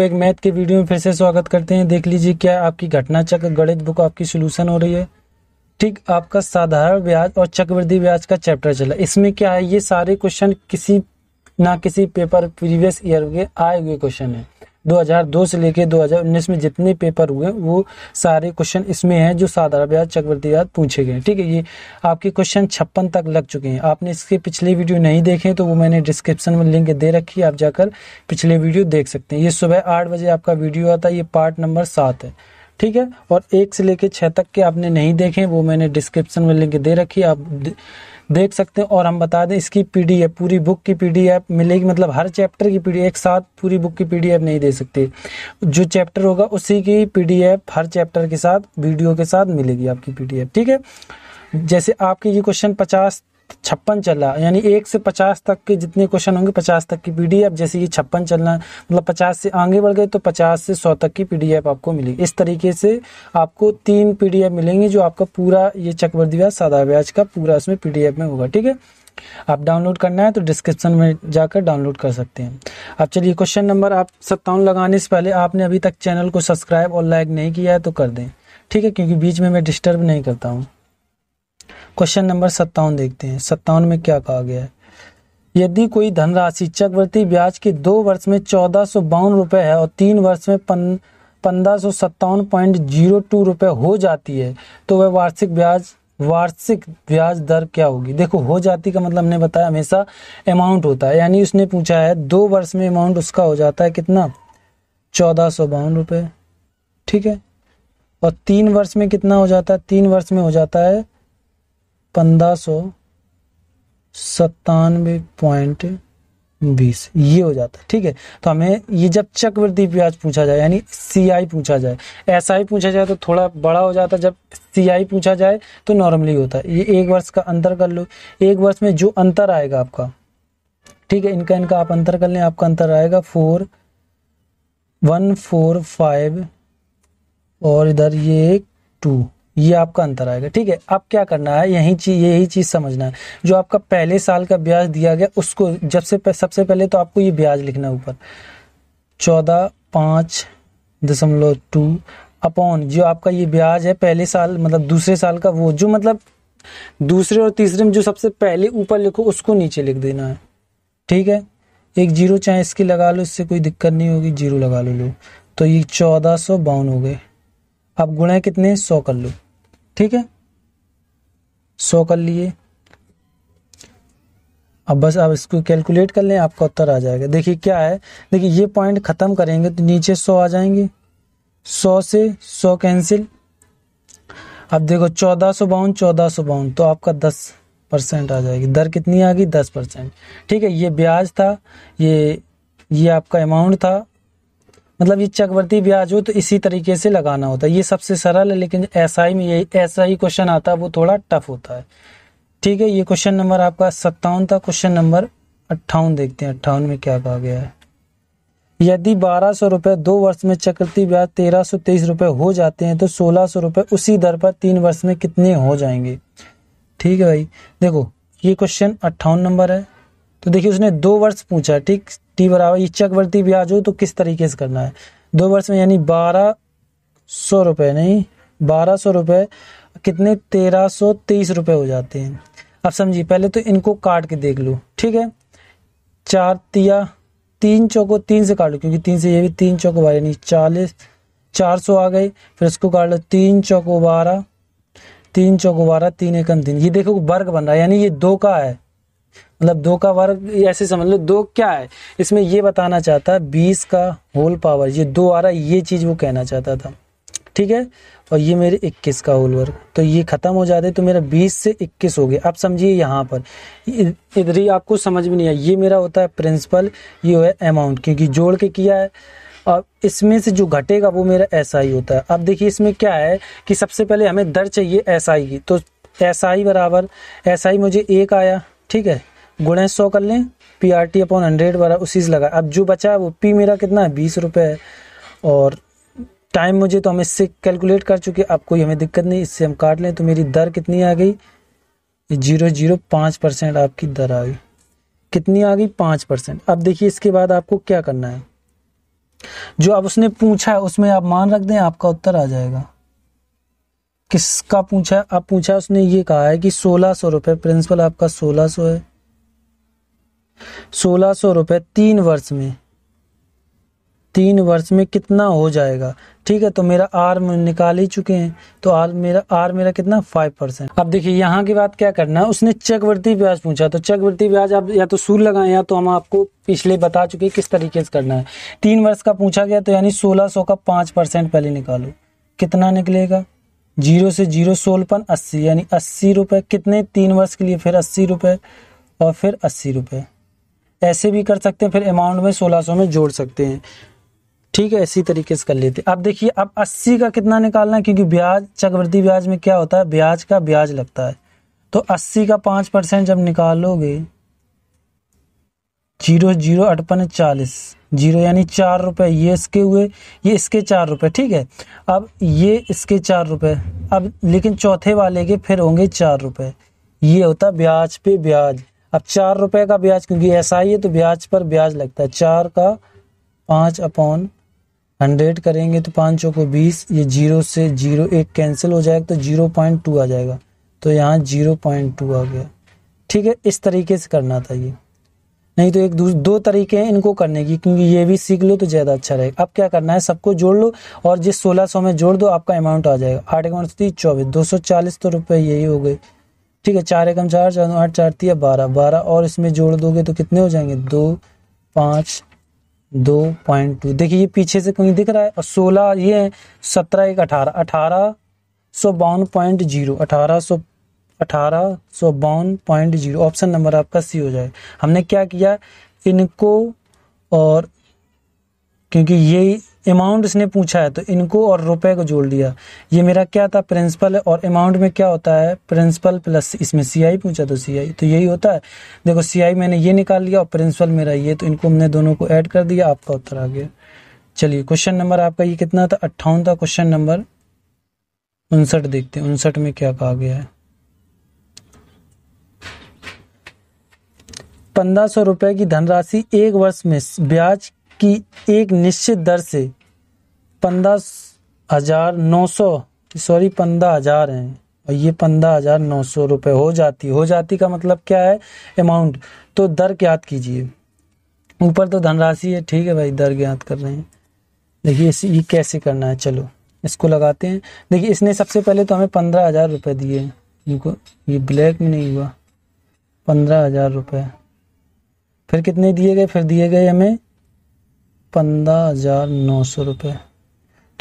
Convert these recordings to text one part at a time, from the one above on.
एक मैथ के वीडियो में फिर से स्वागत करते हैं। देख लीजिए क्या आपकी घटना चक्र गणित बुक आपकी सॉल्यूशन हो रही है। ठीक, आपका साधारण ब्याज और चक्रवृद्धि ब्याज का चैप्टर चला। इसमें क्या है, ये सारे क्वेश्चन किसी ना किसी पेपर प्रीवियस ईयर के आए हुए क्वेश्चन है। 2002 से लेके 2019 में जितने पेपर हुए वो सारे क्वेश्चन इसमें हैं जो साधारण ब्याज चक्रवृद्धि ब्याज पूछे गए। ठीक है, ये आपके क्वेश्चन 56 तक लग चुके हैं। आपने इसके पिछले वीडियो नहीं देखे तो वो मैंने डिस्क्रिप्शन में लिंक दे रखी है, आप जाकर पिछले वीडियो देख सकते हैं। ये सुबह 8 बजे आपका वीडियो आता है, ये पार्ट नंबर 7 है। ठीक है, और 1 से लेके 6 तक के आपने नहीं देखे वो मैंने डिस्क्रिप्शन में लिंक दे रखी है, आप देख सकते हैं। और हम बता दें इसकी पीडीएफ, पूरी बुक की पीडीएफ मिलेगी, मतलब हर चैप्टर की पीडीएफ एक साथ पूरी बुक की पीडीएफ नहीं दे सकते। जो चैप्टर होगा उसी की पीडीएफ हर चैप्टर के साथ वीडियो के साथ मिलेगी आपकी पीडीएफ। ठीक है, जैसे आपके ये क्वेश्चन 56 चल रहा, यानी 1 से 50 तक के जितने क्वेश्चन होंगे 50 तक की पीडीएफ, जैसे ये 56 चलना मतलब 50 से आगे बढ़ गए तो 50 से 100 तक की पीडीएफ आपको मिलेगी। इस तरीके से आपको 3 पीडीएफ मिलेंगे जो आपका पूरा ये चक्रवृद्धि ब्याज साधारण ब्याज का पूरा इसमें पीडीएफ में होगा। ठीक है, आप डाउनलोड करना है तो डिस्क्रिप्शन में जाकर डाउनलोड कर सकते हैं। अब चलिए क्वेश्चन नंबर आप 57 लगाने से पहले आपने अभी तक चैनल को सब्सक्राइब और लाइक नहीं किया है तो कर दें। ठीक है, क्योंकि बीच में मैं डिस्टर्ब नहीं करता हूँ। क्वेश्चन नंबर 57 देखते हैं। 57 में क्या कहा गया है, यदि कोई धनराशि चक्रवृद्धि ब्याज के 2 वर्ष में 1452 रुपए है और 3 वर्ष में 1557.02 रुपए हो जाती है तो वह वार्षिक ब्याज दर क्या होगी। देखो, हो जाती का मतलब हमने बताया हमेशा अमाउंट होता है, यानी उसने पूछा है 2 वर्ष में अमाउंट उसका हो जाता है कितना, 1452 रुपए। ठीक है, और 3 वर्ष में कितना हो जाता है, 3 वर्ष में हो जाता है 1597.20 ये हो जाता है। ठीक है, तो हमें ये जब चक्रवृद्धि ब्याज पूछा जाए यानी सीआई पूछा जाए, एसआई पूछा जाए तो थोड़ा बड़ा हो जाता है, जब सीआई पूछा जाए तो नॉर्मली होता है। ये 1 वर्ष का अंतर कर लो, 1 वर्ष में जो अंतर आएगा आपका, ठीक है, इनका आप अंतर कर लें, आपका अंतर आएगा 4145 और इधर ये 2, ये आपका अंतर आएगा। ठीक है, अब क्या करना है, यही चीज समझना है। जो आपका पहले साल का ब्याज दिया गया उसको सबसे पहले तो आपको ये ब्याज लिखना है ऊपर 14.5.2 अपॉन जो आपका ये ब्याज है पहले साल मतलब दूसरे साल का, वो जो मतलब दूसरे और तीसरे में जो सबसे पहले ऊपर लिखो उसको नीचे लिख देना है। ठीक है, एक जीरो चाहे इसकी लगा लो, इससे कोई दिक्कत नहीं होगी, जीरो लगा लो। तो ये 1452 हो गए। अब गुणा कितने, 100 कर लो। ठीक है, 100 कर लिए। अब बस आप इसको कैलकुलेट कर लें, आपका उत्तर आ जाएगा। देखिए क्या है, देखिए ये पॉइंट खत्म करेंगे तो नीचे 100 आ जाएंगे, 100 से 100 कैंसिल। अब देखो 1452 तो आपका 10% आ जाएगी। दर कितनी आ गई, 10%। ठीक है, ये ब्याज था, ये आपका अमाउंट था, मतलब ये चक्रवृद्धि ब्याज हो तो इसी तरीके से लगाना होता है। ये सबसे सरल है, लेकिन एसआई में ये ऐसा ही क्वेश्चन आता है, वो थोड़ा टफ होता है। ठीक है, ये क्वेश्चन नंबर आपका 57 था। क्वेश्चन नंबर 58 देखते हैं। 58 में क्या कहा गया है, यदि 1200 रुपए 2 वर्ष में चक्रवृद्धि ब्याज 1323 रुपए हो जाते हैं तो 1600 रुपए उसी दर पर 3 वर्ष में कितने हो जाएंगे। ठीक है भाई, देखो ये क्वेश्चन 58 नंबर है। तो देखिए उसने 2 वर्ष पूछा है। ठीक, टी बराबर ये चक्रवृद्धि ब्याज हो तो किस तरीके से करना है, 2 वर्ष में यानी 1200 रुपए नहीं 1200 रुपए कितने 1323 रुपए हो जाते हैं। अब समझिए, पहले तो इनको काट के देख लो। ठीक है, 4 तिया 3 चौको 3 से काट लो, क्योंकि 3 से ये भी 3 चौको 12 यानी 40 400 आ गए। फिर इसको काट लो, 3 चौको 12 3 चौको 12 3 एकम 3। ये देखो वर्ग बन रहा है, यानी ये 2 का है, मतलब 2 का वर्ग ऐसे समझ लो। 2 क्या है, इसमें ये बताना चाहता है 20 का होल पावर, ये 2 आ रहा है, ये चीज वो कहना चाहता था। ठीक है, और ये मेरे 21 का होल वर्ग, तो ये खत्म हो जाते तो मेरा 20 से 21 हो गया। अब समझिए यहाँ पर इधर ही आपको समझ में नहीं आया, ये मेरा होता है प्रिंसिपल, ये है अमाउंट, क्योंकि जोड़ के किया है। और इसमें से जो घटेगा वो मेरा एसआई होता है। अब देखिए इसमें क्या है कि सबसे पहले हमें दर चाहिए एसआई की, तो एसआई बराबर एसआई मुझे 1 आया। ठीक है, गुणे 100 कर लें, PRT अपॉन 100 बराबर उसी से लगा। अब जो बचा है वो P मेरा कितना है, 20 रुपए है। और टाइम मुझे तो हम इससे कैलकुलेट कर चुके, अब कोई हमें दिक्कत नहीं, इससे हम काट लें। तो मेरी दर कितनी आ गई, 0.05% आपकी दर आ गई। कितनी आ गई, 5%। अब देखिए इसके बाद आपको क्या करना है, जो अब उसने पूछा है उसमें आप मान रख दें, आपका उत्तर आ जाएगा। किसका पूछा है? अब पूछा उसने ये कहा है कि 1600 रुपये, प्रिंसिपल आपका 1600 है। 1600 रुपये 3 वर्ष में, 3 वर्ष में कितना हो जाएगा? ठीक है, तो मेरा आर निकाल ही चुके हैं, तो आर मेरा कितना 5%। अब देखिए यहाँ की बात क्या करना है, उसने चक्रवृद्धि ब्याज पूछा, तो चक्रवृद्धि ब्याज आप या तो सूत्र लगाएं या तो हम आपको पिछले बता चुके किस तरीके से करना है। 3 वर्ष का पूछा गया तो यानी 1600 का 5% पहले निकालो, कितना निकलेगा? 0 से 0 16 80, यानी 80 रुपये। कितने? 3 वर्ष के लिए, फिर 80 रुपये और फिर 80 रुपये। ऐसे भी कर सकते हैं, फिर अमाउंट में 1600 में जोड़ सकते हैं। ठीक है, इसी तरीके से कर लेते हैं। अब देखिए, अब 80 का कितना निकालना है, क्योंकि ब्याज, चक्रवृद्धि ब्याज में क्या होता है, ब्याज का ब्याज लगता है। तो 80 का 5% जब निकालोगे, 0 0 58 40, 0 यानी 4 रुपये। ये इसके हुए, ये इसके 4 रुपये। ठीक है, अब ये इसके 4 रुपये, अब लेकिन चौथे वाले के फिर होंगे 4 रुपये। ये होता ब्याज पे ब्याज। अब 4 रुपये का ब्याज, क्योंकि ऐसा ही है तो ब्याज पर ब्याज लगता है। 4 का 5/100 करेंगे तो 5 चौको 20, ये 0 से 0 1 कैंसिल हो जाएगा तो 0.2 आ जाएगा, तो यहाँ 0.2 आ गया। ठीक है, इस तरीके से करना था ये, नहीं तो एक दो तरीके हैं इनको करने की, क्योंकि ये भी सीख लो तो ज़्यादा अच्छा रहेगा। अब क्या करना है, सबको जोड़ लो और जिस 1600 में जोड़ दो, आपका अमाउंट आ जाएगा। 8 1 24, 240 तो रुपये यही हो गए। ठीक है, 4 1 4 4 8 4 3 12 12 और इसमें जोड़ दोगे तो कितने हो जाएंगे? 2 5 2.2। देखिए ये पीछे से कहीं दिख रहा है, और 16 ये है, 17 1 18 1852.0 1852.0। ऑप्शन नंबर आपका सी हो जाए। हमने क्या किया, इनको और क्योंकि ये अमाउंट इसने पूछा है तो इनको और रुपए को जोड़ दिया। ये मेरा क्या था, प्रिंसिपल है, और अमाउंट में क्या होता है, प्रिंसिपल प्लस इसमें सीआई पूछा तो सीआई, तो यही होता है। देखो सीआई मैंने ये निकाल लिया और प्रिंसिपल मेरा ये, तो इनको हमने दोनों को ऐड कर दिया, आपका उत्तर आ गया। चलिए क्वेश्चन नंबर आपका ये कितना था, 58 था। क्वेश्चन नंबर 59 देखते हैं, 59 में क्या कहा गया है। 1500 रुपए की धनराशि 1 वर्ष में ब्याज की एक निश्चित दर से 15,000 है और ये 15,900 रुपये हो जाती का मतलब क्या है, अमाउंट। तो दर ज्ञात कीजिए। ऊपर तो धनराशि है, ठीक है भाई, दर ज्ञात कर रहे हैं। देखिए ये कैसे करना है, चलो इसको लगाते हैं। देखिए इसने सबसे पहले तो हमें 15,000 रुपये दिए, इनको ये ब्लैक में नहीं हुआ, 15,000 रुपये। फिर कितने दिए गए, फिर दिए गए हमें 15,900 रुपये।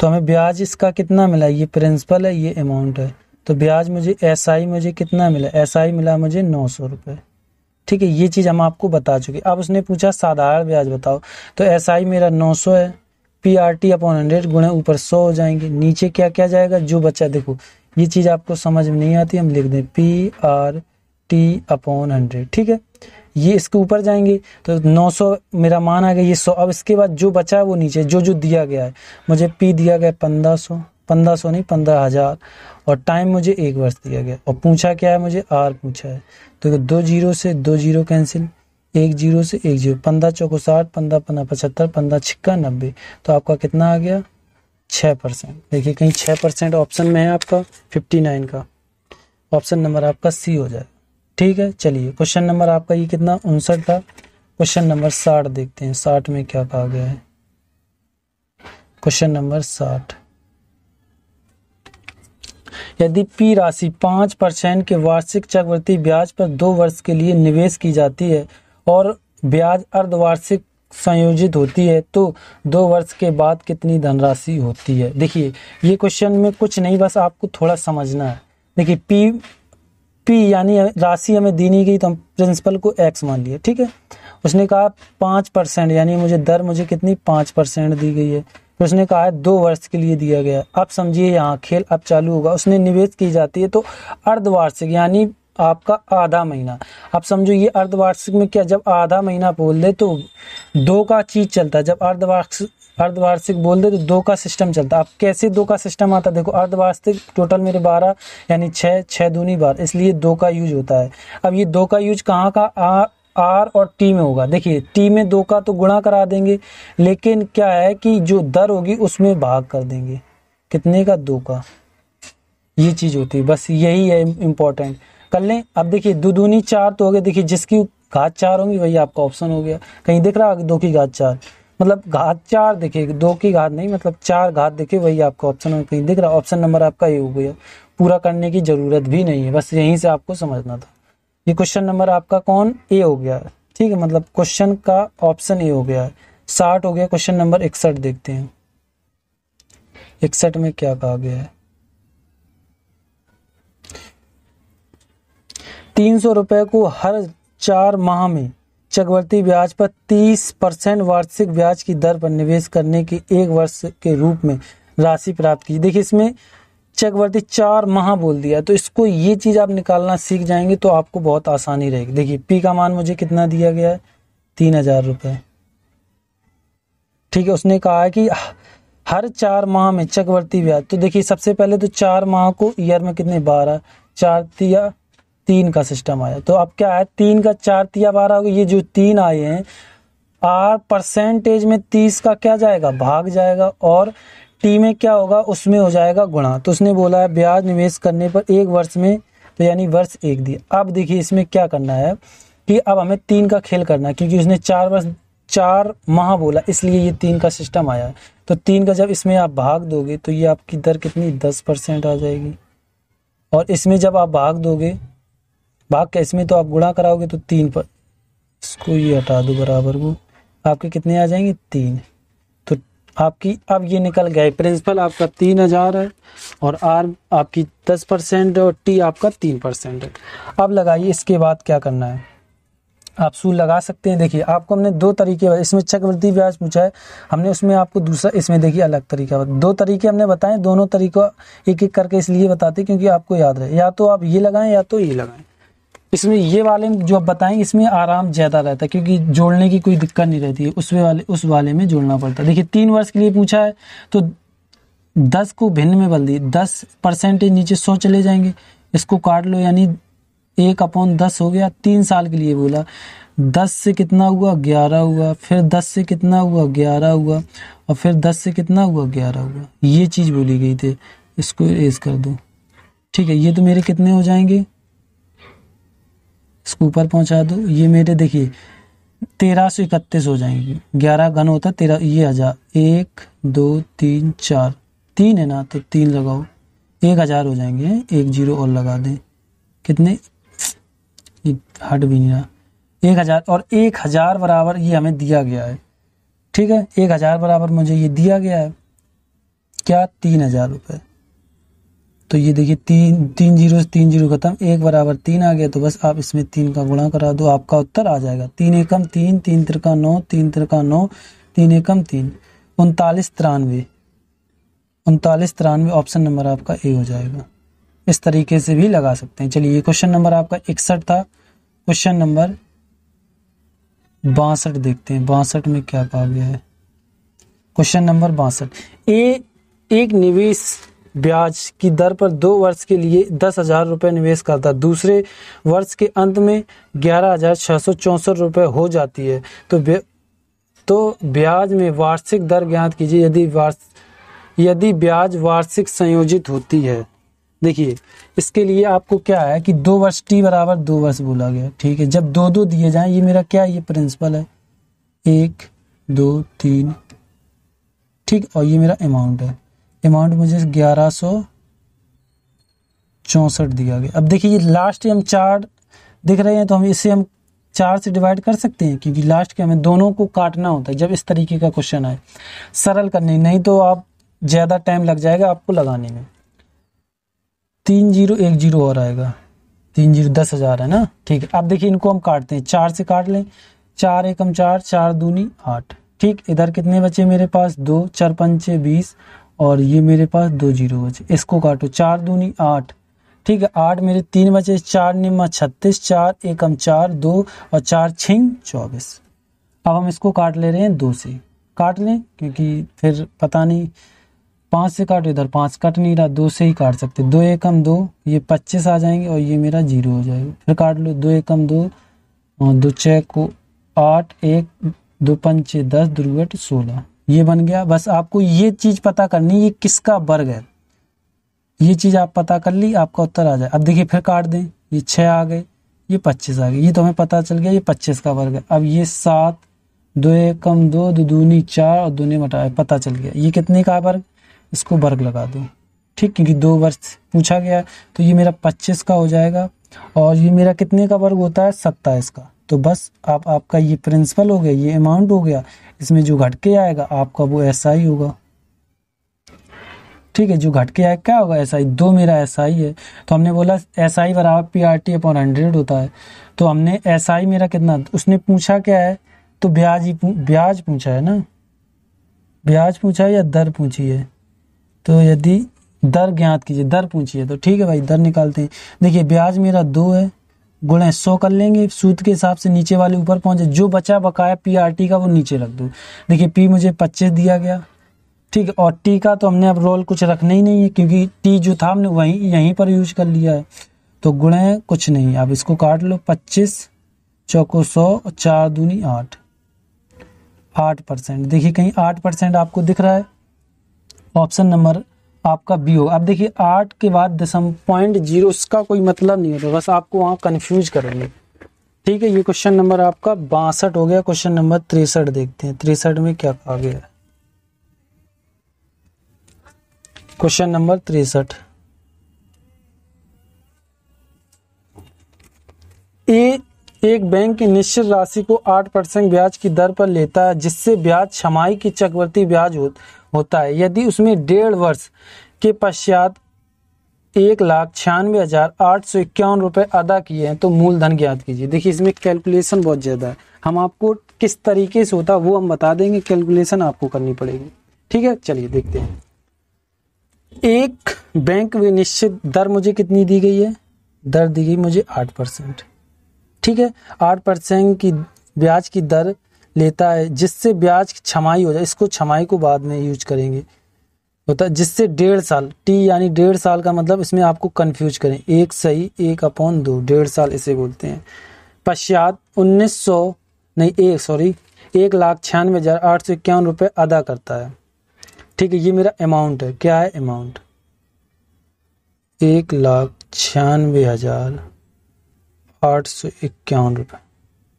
तो हमें ब्याज इसका कितना मिला, ये प्रिंसिपल है, ये अमाउंट है, तो ब्याज मुझे एसआई मुझे कितना मिला, एसआई मिला मुझे 900 रुपये। ठीक है, ये चीज़ हम आपको बता चुके। अब उसने पूछा साधारण ब्याज बताओ, तो एसआई मेरा 900 है, PRT/100 गुणे ऊपर 100 हो जाएंगे, नीचे क्या क्या जाएगा जो बचा। देखो ये चीज़ आपको समझ में नहीं आती, हम लिख दें PRT/100। ठीक है, ये इसके ऊपर जाएंगे तो 900 मेरा मान आ गया, ये 100। अब इसके बाद जो बचा है वो नीचे जो दिया गया है, मुझे P दिया गया 1500 नहीं 15,000, और टाइम मुझे 1 वर्ष दिया गया, और पूछा क्या है मुझे, R पूछा है। तो 2 0 से 2 0 कैंसिल, 1 0 से 1 0, 15 चौको 60, 15 15 75, 15 छिक्का 90। तो आपका कितना आ गया, 6%। देखिए कहीं 6% ऑप्शन में है आपका 59 का, ऑप्शन नंबर आपका सी हो जाए। ठीक है, चलिए क्वेश्चन नंबर आपका ये कितना 59 था। क्वेश्चन नंबर 60 देखते हैं, 60 में क्या कहा गया है। क्वेश्चन नंबर 60, यदि P राशि 5% के वार्षिक चक्रवृद्धि ब्याज पर 2 वर्ष के लिए निवेश की जाती है और ब्याज अर्धवार्षिक संयोजित होती है, तो 2 वर्ष के बाद कितनी धनराशि होती है। देखिए ये क्वेश्चन में कुछ नहीं, बस आपको थोड़ा समझना है। देखिए P यानी राशि हमें दी नहीं गई, तो हम प्रिंसिपल को X मान लिया। ठीक है, उसने कहा 5%, यानी मुझे दर मुझे कितनी 5% दी गई है। तो उसने कहा है 2 वर्ष के लिए दिया गया। अब समझिए यहाँ खेल अब चालू होगा। उसने निवेश की जाती है तो अर्धवार्षिक यानी आपका आधा महीना। अब समझो ये अर्धवार्षिक में क्या, जब आधा महीना बोल दे तो 2 का चीज चलता है, जब अर्धवार्षिक बोल दे तो 2 का सिस्टम चलता है। अब कैसे 2 का सिस्टम आता है, देखो अर्धवार्षिक टोटल मेरे 12 यानी 6 6 दूनी 12, इसलिए 2 का यूज होता है। अब ये 2 का यूज कहाँ का आर और टी में होगा। देखिए टी में 2 का तो गुणा करा देंगे, लेकिन क्या है कि जो दर होगी उसमें भाग कर देंगे। कितने का? 2 का। ये चीज होती है, बस यही है इम्पोर्टेंट। कर लें। अब देखिए 2 दूनी 4 तो हो गए। देखिए जिसकी घात 4 होंगी वही आपका ऑप्शन हो गया। कहीं दिख रहा है 2 की घात 4, मतलब घात 4 दिखे, 2 की घात नहीं, मतलब 4 घात दिखे, वही आपका ऑप्शन हो। कहीं दिख रहा? ऑप्शन नंबर आपका ए हो गया। पूरा करने की जरूरत भी नहीं है, बस यहीं से आपको समझना था। ये क्वेश्चन नंबर आपका कौन? ए हो गया। ठीक है, मतलब क्वेश्चन का ऑप्शन ए हो गया है। 60 हो गया। क्वेश्चन नंबर 61 देखते हैं। 61 में क्या कहा गया है? 300 रुपए को हर 4 माह में चक्रवृद्धि ब्याज पर 30% वार्षिक ब्याज की दर पर निवेश करने की 1 वर्ष के रूप में राशि प्राप्त की। देखिए इसमें चक्रवृद्धि 4 माह बोल दिया, तो इसको ये चीज आप निकालना सीख जाएंगे तो आपको बहुत आसानी रहेगी। देखिए पी का मान मुझे कितना दिया गया है? 3000 रुपए। ठीक है, उसने कहा है कि हर 4 माह में चक्रवृद्धि ब्याज। तो देखिए सबसे पहले तो 4 माह को ईयर में कितने? 12, 4 तिया 3 का सिस्टम आया। तो अब क्या है? 3 का 4 तिया 12 होगा। ये जो 3 आए हैं, आर परसेंटेज में 30 का क्या जाएगा? भाग जाएगा, और टी में क्या होगा? उसमें हो जाएगा गुणा। तो उसने बोला है ब्याज निवेश करने पर 1 वर्ष में, तो यानी वर्ष 1 दिया। अब देखिए इसमें क्या करना है कि अब हमें 3 का खेल करना है, क्योंकि उसने 4 माह बोला, इसलिए ये 3 का सिस्टम आया है। तो 3 का जब इसमें आप भाग दोगे तो ये आपकी दर कितनी? 10% आ जाएगी। और इसमें जब आप भाग दोगे, भाग के इसमें तो आप गुणा कराओगे तो 3 पर, इसको ये हटा दो बराबर को, आपके कितने आ जाएंगे? 3। तो आपकी अब ये निकल गया। प्रिंसिपल आपका 3000 है, और आर आपकी 10% और टी आपका 3% है। अब लगाइए, इसके बाद क्या करना है? आप सूल लगा सकते हैं। देखिए आपको हमने 2 तरीके, इसमें चक्रवृद्धि ब्याज पूछा है, हमने उसमें आपको दूसरा, इसमें देखिए अलग तरीका, 2 तरीके हमने बताए। दोनों तरीका एक एक करके इसलिए बताते क्योंकि आपको याद रहे। या तो आप ये लगाएं या तो ये लगाएं। इसमें ये वाले जो आप बताएंगे इसमें आराम ज्यादा रहता है, क्योंकि जोड़ने की कोई दिक्कत नहीं रहती है। उस वाले में जोड़ना पड़ता है। देखिए 3 वर्ष के लिए पूछा है, तो 10 को भिन्न में बदल दिए। 10% नीचे 100 चले जाएंगे, इसको काट लो, यानी 1/10 हो गया। 3 साल के लिए बोला। 10 से कितना हुआ? 11 हुआ। फिर 10 से कितना हुआ? 11 हुआ। और फिर 10 से कितना हुआ? 11 हुआ। ये चीज बोली गई थी। इसको इरेज कर दो। ठीक है, ये तो मेरे कितने हो जाएंगे? इसको ऊपर पहुंचा दो। ये मेरे देखिए 1331 हो जाएंगे। 11 घन होता 13, ये 1000। 1 2 3 4, 3 है ना, तो 3 लगाओ। 1000 हो जाएंगे। 1 0 और लगा दें। कितने? हट भी नहीं रहा। 1000, और 1000 बराबर ये हमें दिया गया है। ठीक है, 1000 बराबर मुझे ये दिया गया है क्या? 3000 रुपए। तो ये देखिए 3 0 से 3 0 खत्म, 1 बराबर 3 आ गया। तो बस आप इसमें 3 का गुणा करा दो, आपका उत्तर आ जाएगा। 3 एकम 3, 3 त्रिका 9, 3 त्रिका 9, 3 एकम 3, 3993। 3993 ऑप्शन नंबर आपका ए हो जाएगा। इस तरीके से भी लगा सकते हैं। चलिए, क्वेश्चन नंबर आपका 61 था। क्वेश्चन नंबर 62 देखते हैं। 62 में क्या कहा गया है? Question number 62। एक निवेश ब्याज की दर पर 2 वर्ष के लिए 10,000 रुपए निवेश करता, दूसरे वर्ष के अंत में 11,664 रुपए हो जाती है, तो ब्याज में वार्षिक दर ज्ञात कीजिए यदि ब्याज वार्षिक संयोजित होती है। देखिए इसके लिए आपको क्या है कि 2 वर्ष टी बराबर 2 वर्ष बोला गया। ठीक है, जब 2 दिए जाएं, ये मेरा क्या, ये प्रिंसिपल है, 1 2 3, ठीक, और ये मेरा अमाउंट है। अमाउंट मुझे 1164 दिया गया। अब देखिए ये लास्ट हम 4 दिख रहे हैं, तो हम इसे 4 से डिवाइड कर सकते हैं, क्योंकि लास्ट के हमें दोनों को काटना होता है जब इस तरीके का क्वेश्चन आए। सरल करने, नहीं तो आप ज्यादा टाइम लग जाएगा आपको लगाने में। 3 0 1 0 और आएगा। 3 0 10,000 है ना। ठीक है, अब देखिए इनको हम काटते हैं। 4 से काट लें। 4 एकम 4, 4 दूनी 8। ठीक, इधर कितने बचे मेरे पास? 2, 4 पंचे 20, और ये मेरे पास 2 0 बचे। इसको काटो। 4 दूनी 8। ठीक है, 8 मेरे 3 बचे। 4 निम्मा 36, 4 एकम 4 2, और 4 छिंग 24। अब हम इसको काट ले रहे हैं 2 से। काट लें, क्योंकि फिर पता नहीं 5 से काटो, इधर 5 कट नहीं रहा, 2 से ही काट सकते। 2 एकम 2, ये 25 आ जाएंगे, और ये मेरा 0 हो जाएगा। फिर काट लो। 2 एकम 2, और 2 6 को 8, 1 2 5 6 10, 2 8 16, ये बन गया। बस आपको ये चीज पता करनी, ये किसका वर्ग है, ये चीज आप पता कर ली, आपका उत्तर आ जाए। अब देखिए फिर काट दें, ये 6 आ गए, ये 25 आ गए, ये तो हमें पता चल गया ये 25 का वर्ग है। अब ये 7, 2 1 कम 2, 2 दूनी 4 और 2 ने घटाया, पता चल गया ये कितने का वर्ग, इसको वर्ग लगा दो। ठीक, क्योंकि 2 वर्ग पूछा गया है, तो ये मेरा 25 का हो जाएगा। और ये मेरा कितने का वर्ग होता है, 27 का। तो बस आपका ये प्रिंसिपल हो गया, ये अमाउंट हो गया। इसमें जो घट के आएगा आपका वो SI होगा। ठीक है, जो घट के आएगा क्या होगा, SI। 2 मेरा SI है, तो हमने बोला SI बराबर PRT/100 होता है। तो हमने SI मेरा कितना, उसने पूछा क्या है, तो ब्याज पूछा है ना, ब्याज पूछा है या दर पूछी है। तो यदि दर ज्ञात कीजिए, दर पूछी है, तो ठीक है भाई दर निकालते हैं। देखिए ब्याज मेरा 2 है, गुणा 100 कर लेंगे, सूत्र के हिसाब से नीचे वाले ऊपर पहुंचे, जो बचा बकाया PRT का वो नीचे रख दो। देखिए P मुझे 25 दिया गया, ठीक है, और T का तो हमने अब रोल कुछ रखना ही नहीं है, क्योंकि T जो था हमने यहीं पर यूज कर लिया है। तो गुणे कुछ नहीं, अब इसको काट लो, 25 चौको 100 और 4 दूनी 8, 8%। देखिए कहीं 8% आपको दिख रहा है, ऑप्शन नंबर आपका बी होगा। अब देखिए 8 के बाद दशम पॉइंट 0, उसका कोई मतलब नहीं होता, बस आपको वहां कंफ्यूज करेंगे। ठीक है, ये क्वेश्चन नंबर आपका 62 हो गया। क्वेश्चन नंबर 63 देखते हैं, 63 में क्या कहा गया है। क्वेश्चन नंबर 63, एक बैंक की निश्चित राशि को 8% ब्याज की दर पर लेता है, जिससे ब्याज छमाही की चक्रवृद्धि ब्याज होता है। यदि उसमें 1.5 वर्ष के पश्चात 1,96,851 रुपए अदा किए हैं तो मूलधन ज्ञात कीजिए। देखिए इसमें कैलकुलेशन बहुत ज्यादा है, हम आपको किस तरीके से होता है वो हम बता देंगे, कैलकुलेशन आपको करनी पड़ेगी। ठीक है, चलिए देखते हैं। एक बैंक में निश्चित दर मुझे कितनी दी गई है, दर दी गई मुझे 8%। ठीक है, 8% की ब्याज की दर लेता है, जिससे ब्याज की छमाही हो जाए। इसको छमाही को बाद में यूज करेंगे, होता है जिससे 1.5 साल, T यानी 1.5 साल का मतलब इसमें आपको कंफ्यूज करें, 1 सही 1/2, 1.5 साल इसे बोलते हैं। पश्चात 1,96,851 रुपए अदा करता है। ठीक है, ये मेरा अमाउंट है, क्या है अमाउंट, 1,96,851 रुपए।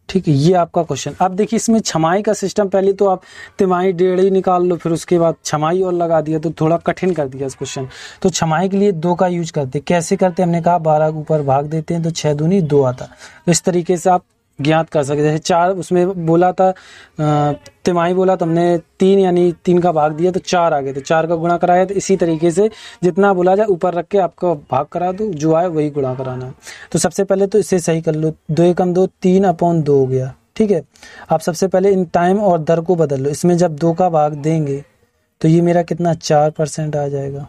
ठीक है, ये आपका क्वेश्चन। अब देखिए इसमें छमाही का सिस्टम, पहले तो आप तिमाही 1.5 ही निकाल लो, फिर उसके बाद छमाही और लगा दिया, तो थोड़ा कठिन कर दिया इस क्वेश्चन। तो छमाही के लिए 2 का यूज करते, कैसे करते हमने कहा 12 ऊपर भाग देते हैं तो 6 दूनी 2 आता। तो इस तरीके से आप ज्ञात कर सकते। जैसे 4 उसमें बोला था, तिमाही बोला तो हमने 3 यानी 3 का भाग दिया तो 4 आ गए, तो 4 का गुणा कराया। तो इसी तरीके से जितना बोला जाए ऊपर रख के आपको भाग करा दो, जो आए वही गुणा कराना है। तो सबसे पहले तो इसे सही कर लो, 2 एकम 2, 3/2 हो गया। ठीक है, आप सबसे पहले इन टाइम और दर को बदल लो। इसमें जब 2 का भाग देंगे तो ये मेरा कितना 4% आ जाएगा।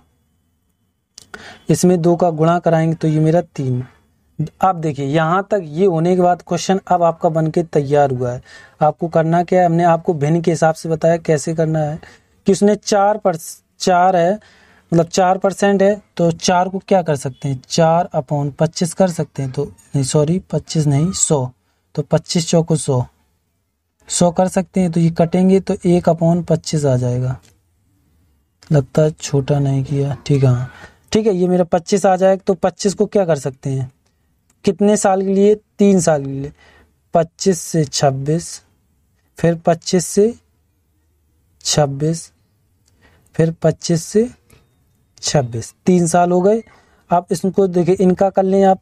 इसमें 2 का गुणा कराएंगे तो ये मेरा 3। अब देखिए यहाँ तक ये होने के बाद क्वेश्चन अब आपका बनके तैयार हुआ है। आपको करना क्या है, हमने आपको भिन्न के हिसाब से बताया कैसे करना है। कि उसने 4 है, मतलब 4% है, तो 4 को क्या कर सकते हैं, 4/25 कर सकते हैं। तो नहीं सॉरी 25 नहीं 100, तो 25 चौको 100 कर सकते हैं। तो ये कटेंगे तो 1/25 आ जाएगा। लगता है छोटा नहीं किया, ठीक है हाँ ठीक है, ये मेरा 25 आ जाएगा। तो 25 को क्या कर सकते हैं, कितने साल के लिए, 3 साल के लिए, 25 से 26, फिर 25 से 26, फिर 25 से 26, 3 साल हो गए। आप इसको देखिए, इनका कर लें आप,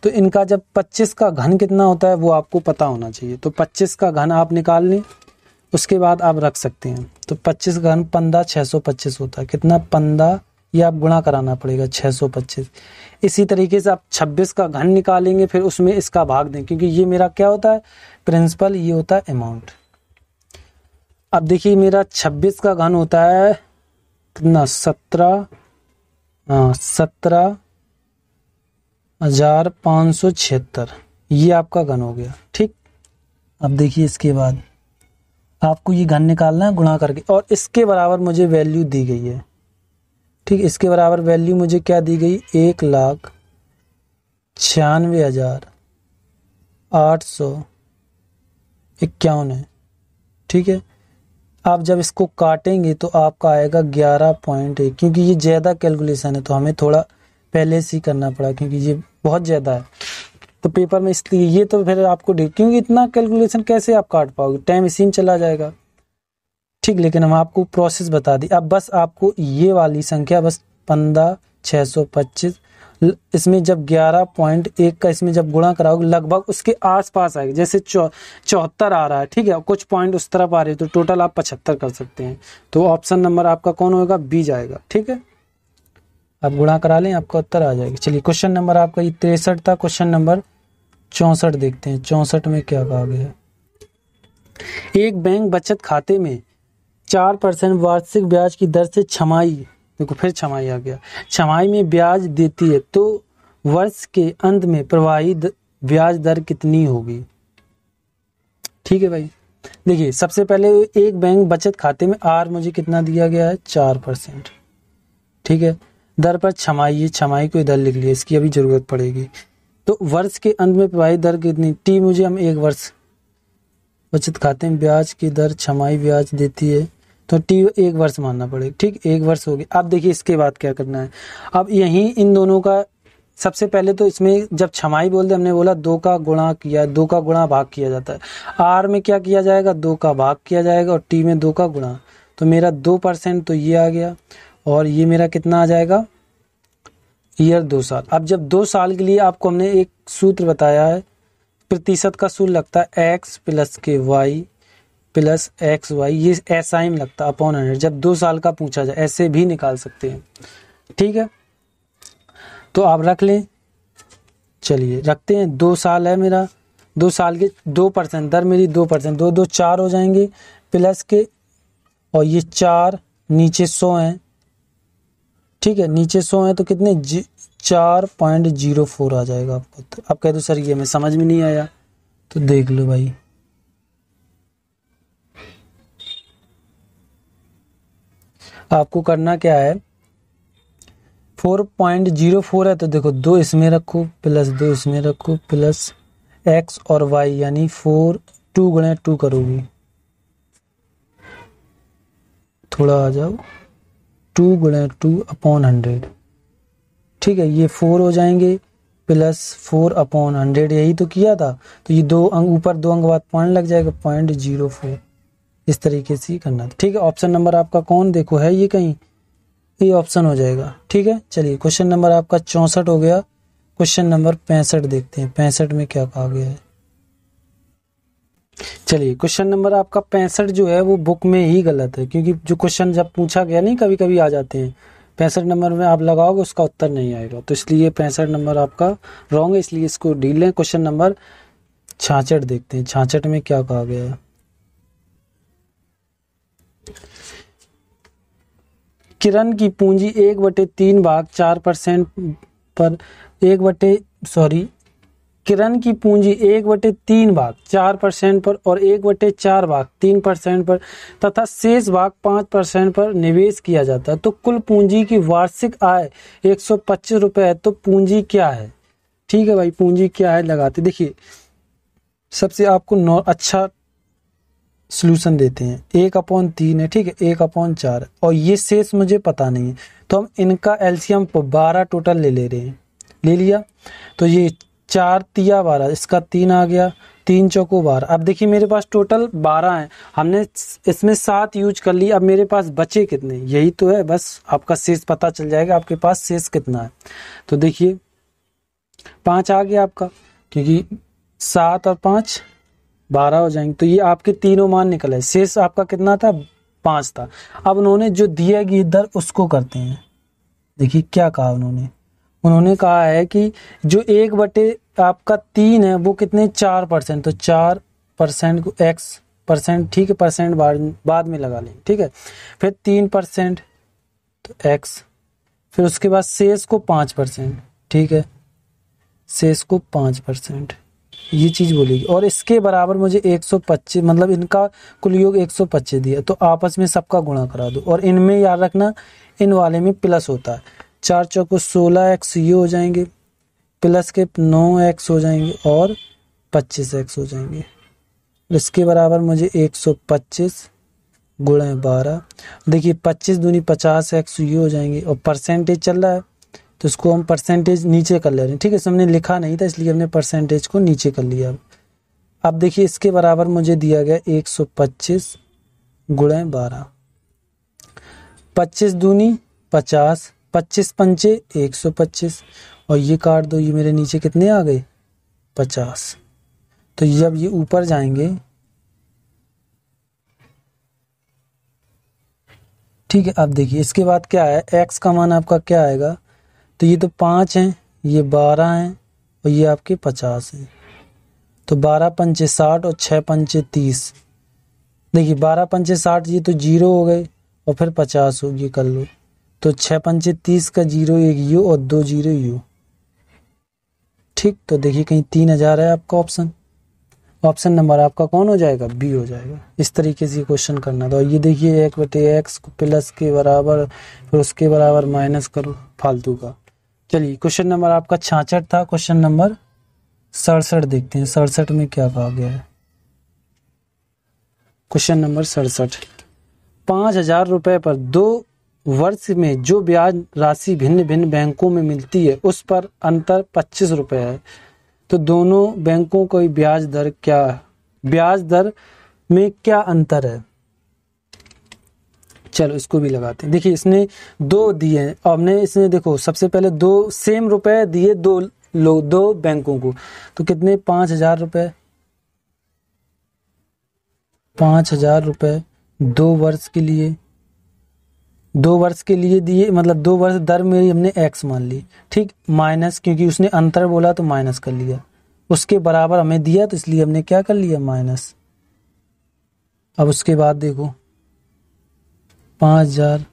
तो इनका जब 25 का घन कितना होता है वो आपको पता होना चाहिए। तो 25 का घन आप निकाल लें, उसके बाद आप रख सकते हैं। तो 25 का घन 15,625 होता है। कितना 15, ये आप गुणा कराना पड़ेगा 625। इसी तरीके से आप 26 का घन निकालेंगे, फिर उसमें इसका भाग दें, क्योंकि ये मेरा क्या होता है प्रिंसिपल, ये होता है अमाउंट। अब देखिए मेरा 26 का घन होता है कितना 17,576, ये आपका घन हो गया। ठीक, अब देखिए इसके बाद आपको ये घन निकालना है गुणा करके, और इसके बराबर मुझे वैल्यू दी गई है। ठीक, इसके बराबर वैल्यू मुझे क्या दी गई, 1,96,851 51 है। ठीक है, आप जब इसको काटेंगे तो आपका आएगा 11.1, क्योंकि ये ज़्यादा कैलकुलेशन है तो हमें थोड़ा पहले से ही करना पड़ा, क्योंकि ये बहुत ज़्यादा है तो पेपर में, इसलिए ये तो फिर आपको क्योंकि इतना कैलकुलेशन कैसे आप काट पाओगे, टाइम इसी में चला जाएगा। ठीक, लेकिन हम आपको प्रोसेस बता दी। अब बस आपको ये वाली संख्या बस 15,625, इसमें जब 11.1 का इसमें जब गुणा कराओगे लगभग उसके आसपास आएगा। जैसे 74 आ रहा है, ठीक है, कुछ पॉइंट उस तरफ आ रहे हैं तो टोटल आप 75 कर सकते हैं। तो ऑप्शन नंबर आपका कौन होगा, बी जाएगा। ठीक है, आप गुणा करा लें, आपका उत्तर आ जाएगा। चलिए क्वेश्चन नंबर आपका ये 63 था, क्वेश्चन नंबर 64 देखते हैं। 64 में क्या कहा गया है। एक बैंक बचत खाते में 4% वार्षिक ब्याज की दर से छमाही, देखो फिर छमाही आ गया, छमाही में ब्याज देती है तो वर्ष के अंत में प्रवाही ब्याज दर कितनी होगी। ठीक है भाई, देखिए सबसे पहले एक बैंक बचत खाते में आर मुझे कितना दिया गया है, 4%। ठीक है, दर पर छमाही, छमाही को इधर लिख लिया, इसकी अभी जरूरत पड़ेगी। तो वर्ष के अंत में प्रवाही दर कितनी, टी मुझे हम 1 वर्ष बचत खाते में ब्याज की दर छमाही ब्याज देती है तो टी 1 वर्ष मानना पड़ेगा। ठीक, 1 वर्ष हो गया। अब देखिए इसके बाद क्या करना है। अब यहीं इन दोनों का सबसे पहले तो इसमें जब छमाही बोलते हमने बोला 2 का गुणा किया, 2 का गुणा भाग किया जाता है। आर में क्या किया जाएगा, 2 का भाग किया जाएगा और टी में 2 का गुणा, तो मेरा 2% तो ये आ गया और ये मेरा कितना आ जाएगा, ईयर 2 साल। अब जब 2 साल के लिए आपको हमने एक सूत्र बताया है, प्रतिशत का सूत्र लगता है x प्लस के y प्लस एक्स वाई, ये SI में लगता है अपॉन 100। जब 2 साल का पूछा जाए ऐसे भी निकाल सकते हैं। ठीक है, तो आप रख लें। चलिए रखते हैं, 2 साल है मेरा, 2 साल के 2% दर मेरी 2%, 2 2 4 हो जाएंगे प्लस के, और ये 4 नीचे 100 है। ठीक है, नीचे 100 है तो कितने 4.04 आ जाएगा आपको। तो आप कह दो सर ये हमें समझ में नहीं आया, तो देख लो भाई, आपको करना क्या है, 4.04 है तो देखो 2 इसमें रखो प्लस 2 इसमें रखो प्लस x और y, यानी 4 2 गुणे 2 करोगी, थोड़ा आ जाओ, 2 गुणे 2 अपॉन 100। ठीक है, ये 4 हो जाएंगे प्लस 4 अपॉन 100, यही तो किया था। तो ये 2 अंक ऊपर 2 अंक बाद पॉइंट लग जाएगा, 0.04, इस तरीके से करना था। ठीक है, ऑप्शन नंबर आपका कौन, देखो है ये कहीं, ये ऑप्शन हो जाएगा। ठीक है, चलिए क्वेश्चन नंबर आपका 64 हो गया। क्वेश्चन नंबर 65 देखते हैं, 65 में क्या कहा गया है। चलिए क्वेश्चन नंबर आपका 65 जो है वो बुक में ही गलत है, क्योंकि जो क्वेश्चन जब पूछा गया नहीं कभी कभी आ जाते हैं, 65 नंबर में आप लगाओगे उसका उत्तर नहीं आएगा, तो इसलिए 65 नंबर आपका रॉन्ग है, इसलिए इसको ढील लें। क्वेश्चन नंबर 66 देखते हैं, 66 में क्या कहा गया है। किरण की पूंजी 1/3 भाग 4% पर किरण की पूंजी 1/3 भाग 4% पर और 1/4 भाग 3% पर तथा शेष भाग 5% पर निवेश किया जाता है, तो कुल पूंजी की वार्षिक आय 125 रुपए है, तो पूंजी क्या है। ठीक है भाई, पूंजी क्या है लगाते, देखिए सबसे आपको अच्छा सॉल्यूशन देते हैं। 1/3 है, ठीक है, 1/4 और ये शेष मुझे पता नहीं है, तो हम इनका एलसीएम 12 टोटल ले रहे हैं, ले लिया। तो ये 4 तिया 12, इसका 3 आ गया, 3 चौको 12। अब देखिए मेरे पास टोटल 12 है, हमने इसमें 7 यूज कर ली, अब मेरे पास बचे कितने, यही तो है, बस आपका शेष पता चल जाएगा आपके पास शेष कितना है। तो देखिए 5 आ गया आपका, क्योंकि 7 और 5 12 हो जाएंगे, तो ये आपके तीनों मान निकले। शेष आपका कितना था, 5 था। अब उन्होंने जो दिया गई दर उसको करते हैं। देखिए क्या कहा उन्होंने कहा है कि जो 1/3 है वो कितने 4%, तो 4% को x%, ठीक है, परसेंट बाद में लगा लें, ठीक है, फिर 3% तो x, फिर उसके बाद शेष को 5%, ठीक है, शेष को 5%, ये चीज बोलेगी। और इसके बराबर मुझे 125, मतलब इनका कुल योग 125 दिया, तो आपस में सबका गुणा करा दो। और इनमें याद रखना इन वाले में प्लस होता है, 4 चौको 16x ये हो जाएंगे, प्लस के 9x हो जाएंगे और 25x हो जाएंगे। इसके बराबर मुझे 125 गुणे 12। देखिए 25 दूनी 50 एक्स ये हो जाएंगे, और परसेंटेज चल रहा है तो इसको हम परसेंटेज नीचे कर ले रहे हैं। ठीक है, हमने लिखा नहीं था इसलिए हमने परसेंटेज को नीचे कर लिया। अब देखिए इसके बराबर मुझे दिया गया 125 गुणे 12। 25 दूनी 50, 25 पंचे 125, और ये काट दो, ये मेरे नीचे कितने आ गए 50। तो जब ये ऊपर जाएंगे, ठीक है, अब देखिए इसके बाद क्या है, x का मान आपका क्या आएगा, तो ये तो 5 है, ये 12 है, और ये आपके 50 है। तो 12 पंचे 60 और 6 पंचे 30। देखिए 12 पंचे 60, ये तो 0 हो गए, और फिर 50 हो, ये कर लो। तो 6 पंचे 30 का 0 एक यू और 2 0 यू। ठीक, तो देखिए कहीं 3000 है आपका ऑप्शन। ऑप्शन नंबर आपका कौन हो जाएगा, बी हो जाएगा। इस तरीके से ये करना था। ये देखिए 1/x को प्लस के बराबर, फिर उसके बराबर माइनस करो, फालतू का। चलिए क्वेश्चन नंबर आपका 66 था। क्वेश्चन नंबर 67 देखते हैं, 67 में क्या कहा गया है। क्वेश्चन नंबर 67, 5000 रुपए पर 2 वर्ष में जो ब्याज राशि भिन्न भिन्न बैंकों में मिलती है उस पर अंतर 25 रुपए है, तो दोनों बैंकों की ब्याज दर क्या है, ब्याज दर में क्या अंतर है। चलो इसको भी लगाते हैं। देखिए इसने 2 दिए हैं, और हमने इसने देखो सबसे पहले 2 सेम रुपए दिए दो बैंकों को, तो कितने 5000 रुपए, 5000 रुपए 2 वर्ष के लिए, 2 वर्ष के लिए दिए, मतलब 2 वर्ष दर में हमने x मान ली। ठीक, माइनस, क्योंकि उसने अंतर बोला तो माइनस कर लिया, उसके बराबर हमें दिया तो इसलिए हमने क्या कर लिया, माइनस। अब उसके बाद देखो 5000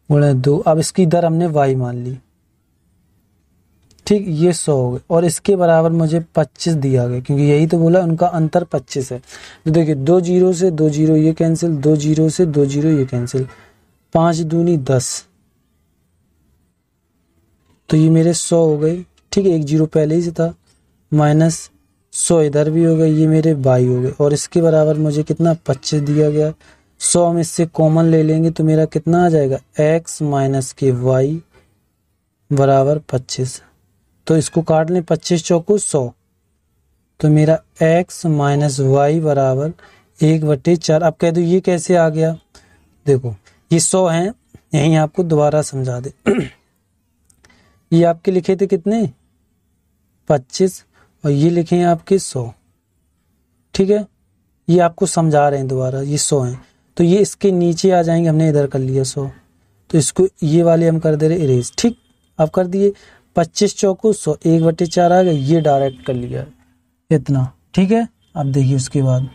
गुणे 2, अब इसकी दर हमने y मान ली। ठीक, ये 100 हो गए, और इसके बराबर मुझे 25 दिया गया, क्योंकि यही तो बोला उनका अंतर 25 है। तो देखिए 2 0 से 2 0 ये कैंसिल, 2 0 से 2 0 ये कैंसिल, 5 दूनी 10, तो ये मेरे 100 हो गए। ठीक है, 1 0 पहले ही से था, माइनस 100 इधर भी हो गए, ये मेरे 22 हो गए, और इसके बराबर मुझे कितना 25 दिया गया। 100 में इससे कॉमन ले लेंगे तो मेरा कितना आ जाएगा, x माइनस के y बराबर 25। तो इसको काट लें, 25 चौको 100, तो मेरा x माइनस वाई बराबर 1/4। अब कह दो ये कैसे आ गया, देखो ये 100 है, यहीं आपको दोबारा समझा दे। ये आपके लिखे थे कितने 25, और ये लिखे हैं आपके 100। ठीक है, ये आपको समझा रहे हैं दोबारा, ये 100 है, तो ये इसके नीचे आ जाएंगे, हमने इधर कर लिया 100, तो इसको ये वाले हम कर दे रहे इरेज। ठीक, अब कर दिए, 25 चौको 100, 1/4 आ गया, ये डायरेक्ट कर लिया इतना। ठीक है, अब देखिए उसके बाद,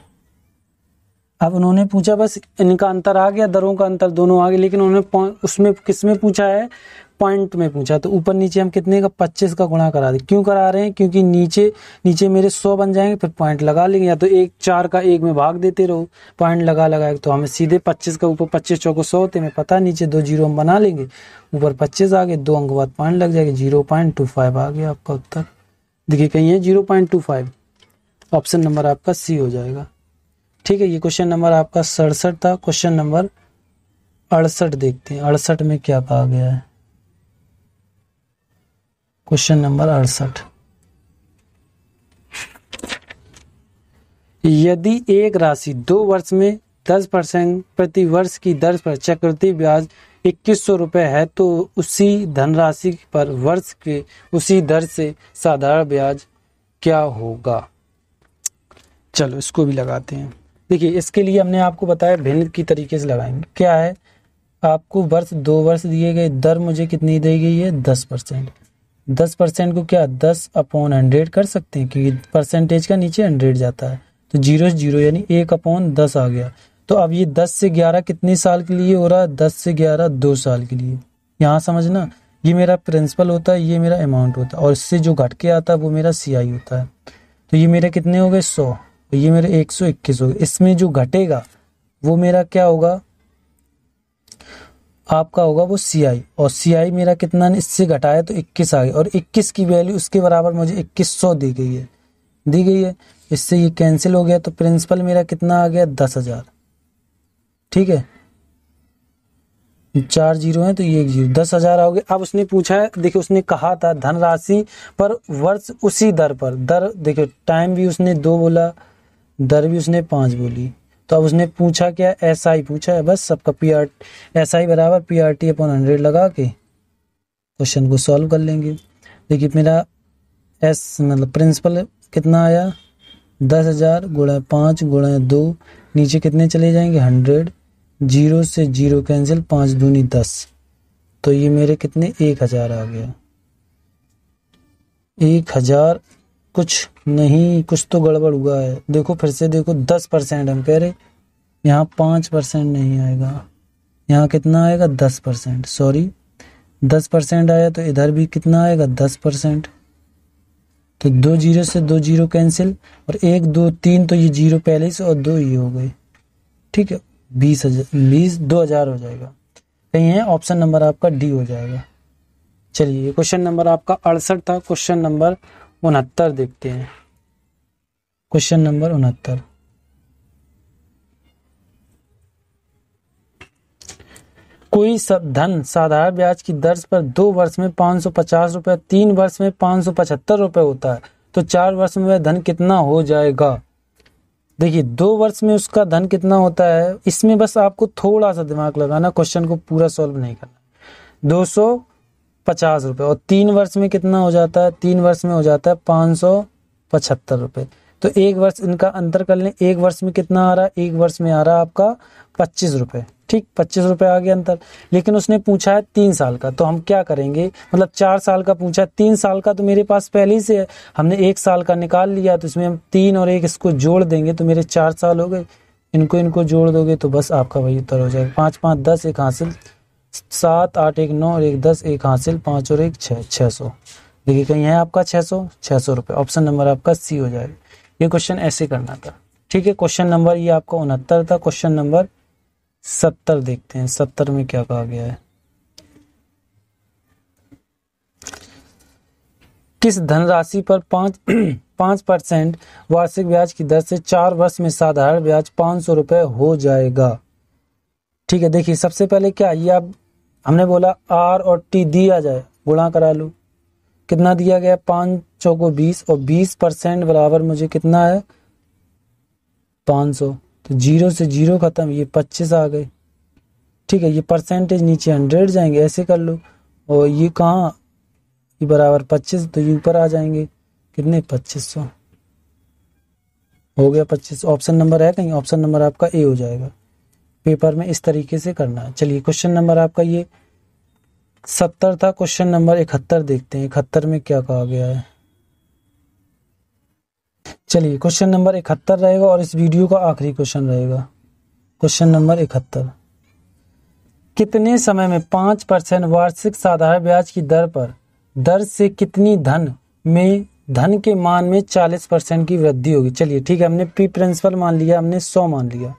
अब उन्होंने पूछा, बस इनका अंतर आ गया, दरों का अंतर दोनों आ गए, लेकिन उन्होंने उसमें किस में पूछा है, पॉइंट में पूछा, तो ऊपर नीचे हम कितने का 25 का गुणा करा दे। क्यों करा रहे हैं, क्योंकि नीचे मेरे 100 बन जाएंगे, फिर पॉइंट लगा लेंगे, या तो 4 का 1 में भाग देते रहो, पॉइंट लगा तो हमें सीधे 25 का ऊपर 25 चौको 100 होते, हमें पता नीचे 2 0 हम बना लेंगे, ऊपर 25 आ गए, 2 अंक बाद पॉइंट लग जाएगा, 0.25 आ गया आपका उत्तर। देखिए कहीं है 0.25, ऑप्शन नंबर आपका सी हो जाएगा। ठीक है, ये क्वेश्चन नंबर आपका 67 था। क्वेश्चन नंबर 68 देखते हैं, 68 में क्या कहा गया है। क्वेश्चन नंबर 68, यदि एक राशि 2 वर्ष में 10% प्रति वर्ष की दर पर चक्रवृद्धि ब्याज 2100 रुपये है, तो उसी धनराशि पर वर्ष के उसी दर से साधारण ब्याज क्या होगा। चलो इसको भी लगाते हैं। देखिए इसके लिए हमने आपको बताया भिन्न की तरीके से लगाएंगे। क्या है, आपको 2 वर्ष दिए गए, दर मुझे कितनी दी गई है 10%। 10% को क्या 10/100 कर सकते हैं, क्योंकि परसेंटेज का नीचे 100 जाता है, तो 0 0 यानी 1/10 आ गया। तो अब ये 10 से 11 कितने साल के लिए हो रहा है, 10 से 11 2 साल के लिए। यहाँ समझना, ये मेरा प्रिंसिपल होता है, ये मेरा अमाउंट होता है, और इससे जो घट के आता है वो मेरा CI होता है। तो ये मेरे कितने हो गए 100, तो ये मेरे 121 हो गए। इसमें जो घटेगा वो मेरा क्या होगा, आपका होगा वो CI, और CI मेरा कितना इससे घटाया तो 21 आ गया, और 21 की वैल्यू उसके बराबर मुझे 2100 दी गई है। दी गई है, इससे ये कैंसिल हो गया, तो प्रिंसिपल मेरा कितना आ गया 10,000। ठीक है, 4 जीरो है तो ये 1 जीरो, 10,000 आओगे। अब उसने पूछा है, देखिए उसने कहा था धनराशि पर वर्ष उसी दर पर, दर देखिए टाइम भी उसने 2 बोला, दर भी उसने 5 बोली, तो अब उसने पूछा क्या, SI पूछा है, बस सबका PR SI बराबर PRT/100 लगा के क्वेश्चन को सॉल्व कर लेंगे। देखिए मेरा मतलब प्रिंसिपल कितना आया 10,000 गुणा 5 गुणा 2, नीचे कितने चले जाएंगे 100, जीरो से जीरो कैंसिल, 5 दूनी 10, तो ये मेरे कितने 1,000 आ गया। 1,000 कुछ नहीं, कुछ तो गड़बड़ हुआ है। देखो फिर से देखो 10% हम कह रहे, यहाँ 5% नहीं आएगा, यहाँ कितना आएगा 10%, सॉरी 10% आया, तो इधर भी कितना आएगा 10%, तो 2 जीरो से 2 जीरो कैंसिल, और 1 2 3, तो ये जीरो पहले से और 2 ये हो गए। ठीक है, 2,000 हो जाएगा। कहीं है ऑप्शन नंबर आपका डी हो जाएगा। चलिए क्वेश्चन नंबर आपका 68 था, क्वेश्चन नंबर 69 देखते हैं। क्वेश्चन नंबर 69, कोई धन साधारण ब्याज की दर पर 2 वर्ष में 550 रुपए, 3 वर्ष में 575 रुपए होता है, तो 4 वर्ष में वह धन कितना हो जाएगा। देखिए 2 वर्ष में उसका धन कितना होता है, इसमें बस आपको थोड़ा सा दिमाग लगाना, क्वेश्चन को पूरा सॉल्व नहीं करना। 250 रुपए, और 3 वर्ष में कितना हो जाता है, 3 वर्ष में हो जाता है 575 रुपए, तो 1 वर्ष इनका अंतर कर लें। 1 वर्ष में कितना आ रहा है, 1 वर्ष में आ रहा है आपका 25 रुपए। ठीक, 25 रुपए आ गया अंतर, लेकिन उसने पूछा है 3 साल का, तो हम क्या करेंगे, मतलब 4 साल का पूछा है, 3 साल का तो मेरे पास पहले ही से है, हमने 1 साल का निकाल लिया, तो इसमें हम 3 और 1 इसको जोड़ देंगे, तो मेरे 4 साल हो गए। इनको जोड़ दोगे तो बस आपका वही उत्तर हो जाएगा। 5 5 10, 1 हासिल, 7 8 1 9 और 1 10, 1 हासिल, 5 और 1 6, 600। देखिए कहीं है आपका 600 रुपये, ऑप्शन नंबर आपका सी हो जाएगा। ये क्वेश्चन ऐसे करना था। ठीक है, क्वेश्चन नंबर ये आपका 69 था। क्वेश्चन नंबर 70 देखते हैं, 70 में क्या कहा गया है। किस धनराशि पर 5% वार्षिक ब्याज की दर से 4 वर्ष में साधारण ब्याज 500 रुपए हो जाएगा। ठीक है, देखिए सबसे पहले क्या, ये अब हमने बोला R और T दिया जाए, गुणा करा लो, कितना दिया गया 5 चौको 20, और 20% बराबर मुझे कितना है 500, तो 0 से 0 खत्म, ये 25 आ गए। ठीक है, ये परसेंटेज नीचे 100 जाएंगे, ऐसे कर लो, और ये कहाँ, ये बराबर 25, तो ये ऊपर आ जाएंगे कितने 2500 हो गया। 25 ऑप्शन नंबर है कहीं, ऑप्शन नंबर आपका ए हो जाएगा। पेपर में इस तरीके से करना है। चलिए क्वेश्चन नंबर आपका ये 70 था। क्वेश्चन नंबर 71 देखते हैं, 71 में क्या कहा गया है। चलिए क्वेश्चन नंबर 71 रहेगा और इस वीडियो का आखिरी क्वेश्चन रहेगा। क्वेश्चन नंबर 71, कितने समय में 5% वार्षिक साधारण ब्याज की दर से कितनी धन के मान में 40% की वृद्धि होगी। चलिए ठीक है, हमने पी प्रिंसिपल मान लिया, हमने 100 मान लिया।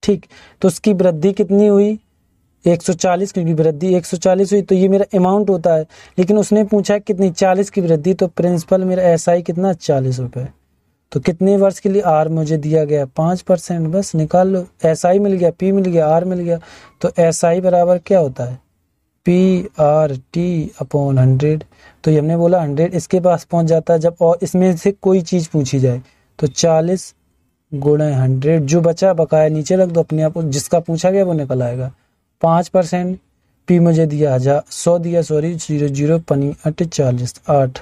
ठीक, तो उसकी वृद्धि कितनी हुई 140, क्योंकि वृद्धि 140 हुई, तो ये मेरा अमाउंट होता है, लेकिन उसने पूछा कितनी 40 की वृद्धि, तो प्रिंसिपल मेरा SI कितना 40 रुपए, तो कितने वर्ष के लिए R मुझे दिया गया 5%, बस निकाल लो। SI मिल गया, P मिल गया, R मिल गया, तो SI बराबर क्या होता है PRT/100, तो ये हमने बोला 100 इसके पास पहुंच जाता है जब और इसमें से कोई चीज पूछी जाए, तो 40 गुणा 100, जो बचा बकाया नीचे रख दो, अपने आप जिसका पूछा गया वो निकल आएगा। 5% P मुझे दिया 100 दिया, सॉरी 00 पनी 40, 8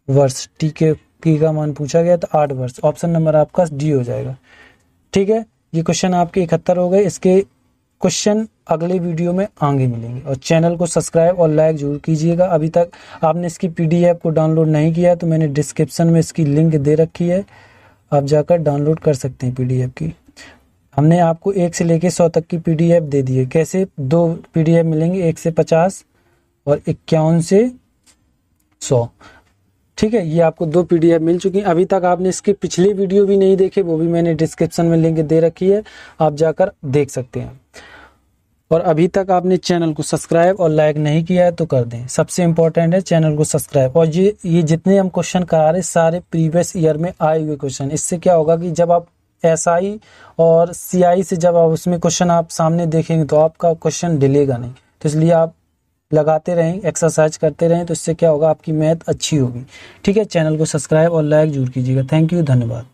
वर्ष, P का मान पूछा गया तो 8 वर्ष, ऑप्शन नंबर आपका डी हो जाएगा। ठीक है, ये क्वेश्चन आपके 71 हो गए। इसके क्वेश्चन अगले वीडियो में आगे मिलेंगे, और चैनल को सब्सक्राइब और लाइक जरूर कीजिएगा। अभी तक आपने इसकी PDF को डाउनलोड नहीं किया तो मैंने डिस्क्रिप्शन में इसकी लिंक दे रखी है, आप जाकर डाउनलोड कर सकते हैं PDF की। हमने आपको 1 से लेकर 100 तक की PDF दे दी है। कैसे 2 PDF मिलेंगे, 1 से 50 और 51 से 100। ठीक है, ये आपको 2 PDF मिल चुकी हैं। अभी तक आपने इसके पिछले वीडियो भी नहीं देखे, वो भी मैंने डिस्क्रिप्शन में लिंक दे रखी है, आप जाकर देख सकते हैं। और अभी तक आपने चैनल को सब्सक्राइब और लाइक नहीं किया है तो कर दें, सबसे इम्पोर्टेंट है चैनल को सब्सक्राइब। और ये जितने हम क्वेश्चन करा रहे सारे प्रीवियस ईयर में आए हुए क्वेश्चन। इससे क्या होगा कि जब आप SI और CI से जब आप उसमें क्वेश्चन आप सामने देखेंगे तो आपका क्वेश्चन डिलेगा नहीं। तो इसलिए आप लगाते रहें, एक्सरसाइज करते रहें, तो इससे क्या होगा आपकी मैथ अच्छी होगी। ठीक है, चैनल को सब्सक्राइब और लाइक जरूर कीजिएगा। थैंक यू, धन्यवाद।